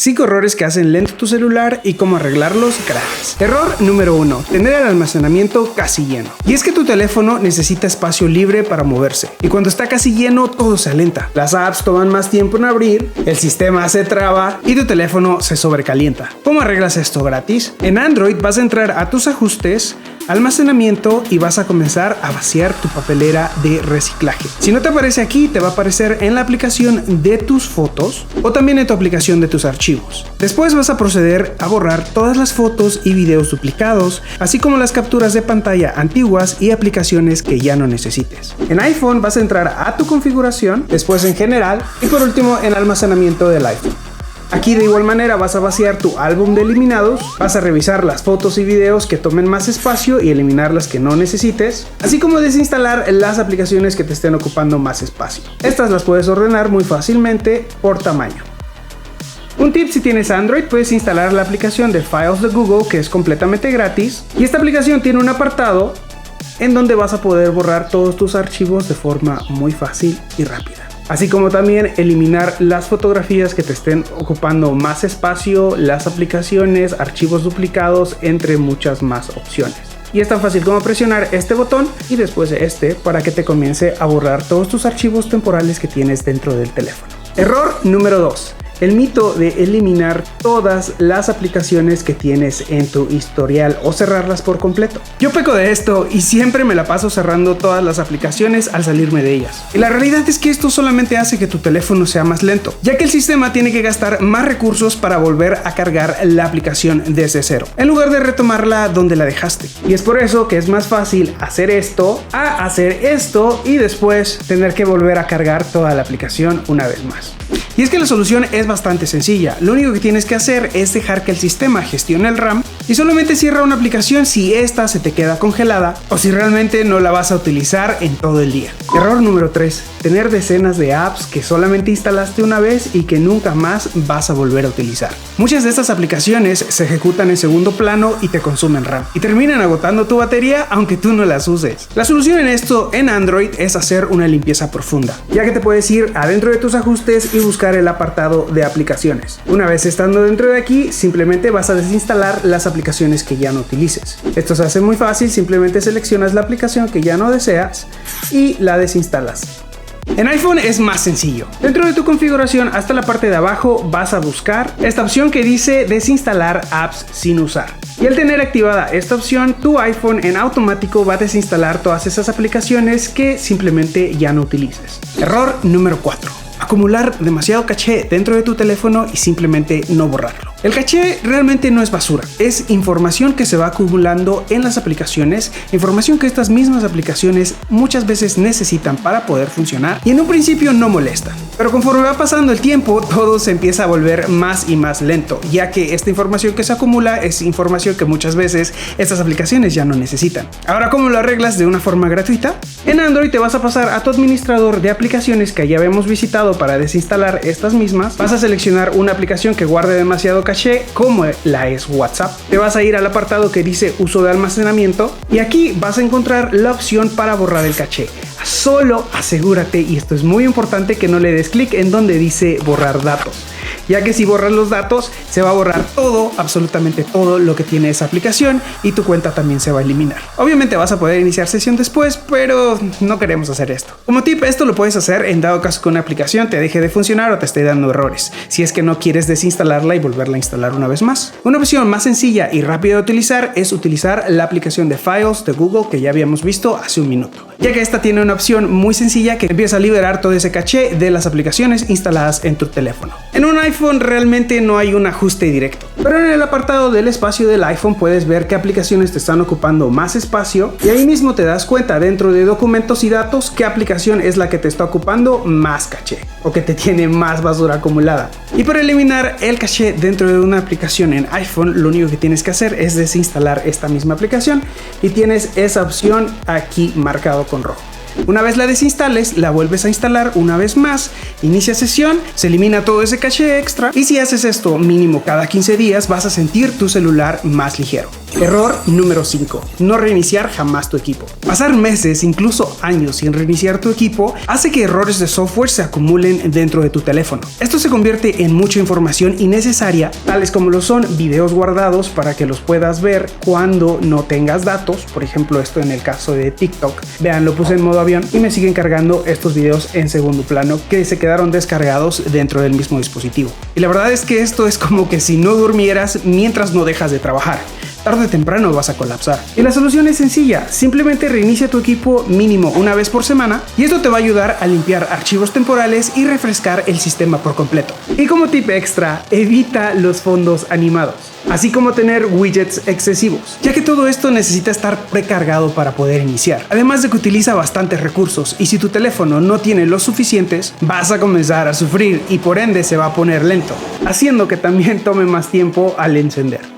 5 errores que hacen lento tu celular y cómo arreglarlos gratis. Error número 1. Tener el almacenamiento casi lleno. Y es que tu teléfono necesita espacio libre para moverse. Y cuando está casi lleno, todo se alenta. Las apps toman más tiempo en abrir, el sistema se traba y tu teléfono se sobrecalienta. ¿Cómo arreglas esto gratis? En Android vas a entrar a tus ajustes, almacenamiento y vas a comenzar a vaciar tu papelera de reciclaje. Si no te aparece aquí, te va a aparecer en la aplicación de tus fotos o también en tu aplicación de tus archivos. Después vas a proceder a borrar todas las fotos y videos duplicados, así como las capturas de pantalla antiguas y aplicaciones que ya no necesites. En iPhone vas a entrar a tu configuración, después en general y por último en almacenamiento del iPhone. Aquí de igual manera vas a vaciar tu álbum de eliminados, vas a revisar las fotos y videos que tomen más espacio y eliminar las que no necesites, así como desinstalar las aplicaciones que te estén ocupando más espacio. Estas las puedes ordenar muy fácilmente por tamaño. Un tip: si tienes Android, puedes instalar la aplicación de Files de Google, que es completamente gratis, y esta aplicación tiene un apartado en donde vas a poder borrar todos tus archivos de forma muy fácil y rápida. Así como también eliminar las fotografías que te estén ocupando más espacio, las aplicaciones, archivos duplicados, entre muchas más opciones. Y es tan fácil como presionar este botón y después este para que te comience a borrar todos tus archivos temporales que tienes dentro del teléfono. Error número 2. El mito de eliminar todas las aplicaciones que tienes en tu historial o cerrarlas por completo. Yo peco de esto y siempre me la paso cerrando todas las aplicaciones al salirme de ellas. Y la realidad es que esto solamente hace que tu teléfono sea más lento, ya que el sistema tiene que gastar más recursos para volver a cargar la aplicación desde cero, en lugar de retomarla donde la dejaste. Y es por eso que es más fácil hacer esto a hacer esto y después tener que volver a cargar toda la aplicación una vez más. Y es que la solución es bastante sencilla. Lo único que tienes que hacer es dejar que el sistema gestione el RAM y solamente cierra una aplicación si esta se te queda congelada o si realmente no la vas a utilizar en todo el día. Error número 3. Tener decenas de apps que solamente instalaste una vez y que nunca más vas a volver a utilizar. Muchas de estas aplicaciones se ejecutan en segundo plano y te consumen RAM y terminan agotando tu batería aunque tú no las uses. La solución en esto en Android es hacer una limpieza profunda, ya que te puedes ir adentro de tus ajustes y buscar el apartado de aplicaciones. Una vez estando dentro de aquí, simplemente vas a desinstalar las aplicaciones que ya no utilices. Esto se hace muy fácil, simplemente seleccionas la aplicación que ya no deseas y la desinstalas. En iPhone es más sencillo. Dentro de tu configuración, hasta la parte de abajo vas a buscar esta opción que dice desinstalar apps sin usar. Y al tener activada esta opción, tu iPhone en automático va a desinstalar todas esas aplicaciones que simplemente ya no utilices. Error número 4. Acumular demasiado caché dentro de tu teléfono y simplemente no borrarlo. El caché realmente no es basura, es información que se va acumulando en las aplicaciones, información que estas mismas aplicaciones muchas veces necesitan para poder funcionar y en un principio no molestan. Pero conforme va pasando el tiempo, todo se empieza a volver más y más lento, ya que esta información que se acumula es información que muchas veces estas aplicaciones ya no necesitan. Ahora, ¿cómo lo arreglas de una forma gratuita? En Android te vas a pasar a tu administrador de aplicaciones que ya habíamos visitado para desinstalar estas mismas. Vas a seleccionar una aplicación que guarde demasiado caché, como la es WhatsApp. Te vas a ir al apartado que dice uso de almacenamiento y aquí vas a encontrar la opción para borrar el caché. Solo asegúrate, y esto es muy importante, que no le des clic en donde dice borrar datos, ya que si borras los datos se va a borrar todo, absolutamente todo lo que tiene esa aplicación y tu cuenta también se va a eliminar. Obviamente vas a poder iniciar sesión después, pero no queremos hacer esto. Como tip, esto lo puedes hacer en dado caso que una aplicación te deje de funcionar o te esté dando errores, si es que no quieres desinstalarla y volverla a instalar una vez más. Una opción más sencilla y rápida de utilizar es utilizar la aplicación de Files de Google que ya habíamos visto hace un minuto, ya que esta tiene una opción muy sencilla que empieza a liberar todo ese caché de las aplicaciones instaladas en tu teléfono. En un iPhone realmente no hay un ajuste directo, pero en el apartado del espacio del iPhone puedes ver qué aplicaciones te están ocupando más espacio y ahí mismo te das cuenta dentro de documentos y datos qué aplicación es la que te está ocupando más caché o que te tiene más basura acumulada. Y para eliminar el caché dentro de una aplicación en iPhone, lo único que tienes que hacer es desinstalar esta misma aplicación y tienes esa opción aquí marcado con rojo. Una vez la desinstales, la vuelves a instalar una vez más, inicia sesión, se elimina todo ese caché extra y si haces esto mínimo cada 15 días vas a sentir tu celular más ligero. Error número 5. No reiniciar jamás tu equipo. Pasar meses, incluso años sin reiniciar tu equipo hace que errores de software se acumulen dentro de tu teléfono. Esto se convierte en mucha información innecesaria, tales como lo son videos guardados para que los puedas ver cuando no tengas datos. Por ejemplo, esto en el caso de TikTok. Vean, lo puse en modo avión y me siguen cargando estos videos en segundo plano que se quedaron descargados dentro del mismo dispositivo. Y la verdad es que esto es como que si no durmieras mientras no dejas de trabajar. Tarde o temprano vas a colapsar. Y la solución es sencilla, simplemente reinicia tu equipo mínimo una vez por semana y esto te va a ayudar a limpiar archivos temporales y refrescar el sistema por completo. Y como tip extra, evita los fondos animados, así como tener widgets excesivos, ya que todo esto necesita estar precargado para poder iniciar. Además de que utiliza bastantes recursos y si tu teléfono no tiene los suficientes, vas a comenzar a sufrir y por ende se va a poner lento, haciendo que también tome más tiempo al encender.